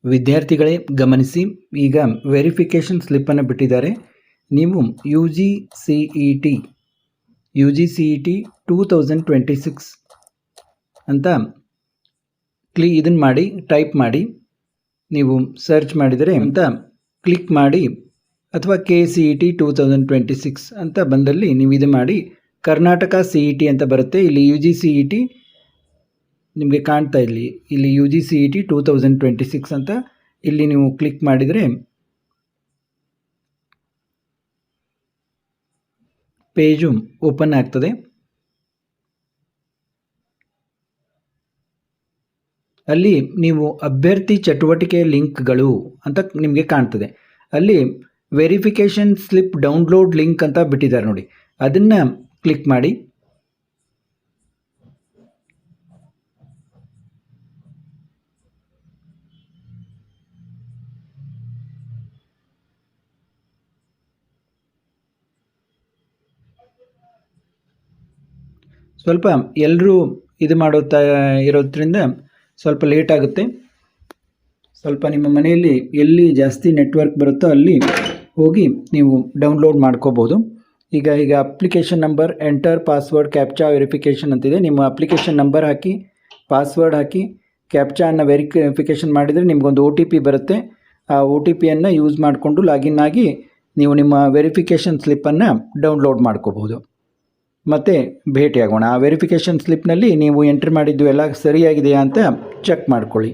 ವಿದ್ಯಾರ್ಥಿಗಳೇ ಗಮನಿಸಿ, ಈಗ ವೆರಿಫಿಕೇಷನ್ ಸ್ಲಿಪ್ಪನ್ನು ಬಿಟ್ಟಿದ್ದಾರೆ. ನೀವು U G C E T 2026 ಅಂತ ಇದನ್ನು ಮಾಡಿ, ಟೈಪ್ ಮಾಡಿ, ನೀವು ಸರ್ಚ್ ಮಾಡಿದರೆ ಅಂತ ಕ್ಲಿಕ್ ಮಾಡಿ, ಅಥವಾ KCET 2026 ಅಂತ ಬಂದಲ್ಲಿ ನೀವು ಇದು ಮಾಡಿ, ಕರ್ನಾಟಕ CET ಅಂತ ಬರುತ್ತೆ. ಇಲ್ಲಿ UGCET ನಿಮಗೆ ಕಾಣ್ತಾ ಇಲ್ಲಿ UGCET 2026 ಅಂತ ಇಲ್ಲಿ ನೀವು ಕ್ಲಿಕ್ ಮಾಡಿದರೆ ಪೇಜು ಓಪನ್ ಆಗ್ತದೆ. ಅಲ್ಲಿ ನೀವು ಅಭ್ಯರ್ಥಿ ಚಟುವಟಿಕೆ ಲಿಂಕ್ಗಳು ಅಂತ ನಿಮಗೆ ಕಾಣ್ತದೆ. ಅಲ್ಲಿ ವೆರಿಫಿಕೇಷನ್ ಸ್ಲಿಪ್ ಡೌನ್ಲೋಡ್ ಲಿಂಕ್ ಅಂತ ಬಿಟ್ಟಿದ್ದಾರೆ ನೋಡಿ, ಅದನ್ನು ಕ್ಲಿಕ್ ಮಾಡಿ. ಸ್ವಲ್ಪ ಎಲ್ಲರೂ ಇದು ಇರೋದ್ರಿಂದ ಸ್ವಲ್ಪ ಲೇಟ್ ಆಗುತ್ತೆ. ಸ್ವಲ್ಪ ನಿಮ್ಮ ಮನೆಯಲ್ಲಿ ಎಲ್ಲಿ ಜಾಸ್ತಿ ನೆಟ್ವರ್ಕ್ ಬರುತ್ತೋ ಅಲ್ಲಿ ಹೋಗಿ ನೀವು ಡೌನ್ಲೋಡ್ ಮಾಡ್ಕೋಬೋದು. ಈಗ application number, enter password, captcha verification ಅಂತಿದೆ. ನಿಮ್ಮ ಅಪ್ಲಿಕೇಶನ್ ನಂಬರ್ ಹಾಕಿ, ಪಾಸ್ವರ್ಡ್ ಹಾಕಿ, ಕ್ಯಾಪ್ಚಾನ ವೆರಿಫಿಕೇಷನ್ ಮಾಡಿದರೆ ನಿಮಗೊಂದು OTP ಬರುತ್ತೆ. ಆ OTPಯನ್ನು ಯೂಸ್ ಮಾಡಿಕೊಂಡು ಲಾಗಿನ್ ಆಗಿ ನೀವು ನಿಮ್ಮ ವೆರಿಫಿಕೇಷನ್ ಸ್ಲಿಪ್ಪನ್ನು ಡೌನ್ಲೋಡ್ ಮಾಡ್ಕೋಬೋದು. ಮತ್ತು ಭೇಟಿಯಾಗೋಣ. ಆ ವೆರಿಫಿಕೇಷನ್ ಸ್ಲಿಪ್ನಲ್ಲಿ ನೀವು ಎಂಟ್ರಿ ಮಾಡಿದ್ದು ಎಲ್ಲ ಸರಿಯಾಗಿದೆಯಾ ಅಂತ ಚೆಕ್ ಮಾಡ್ಕೊಳ್ಳಿ.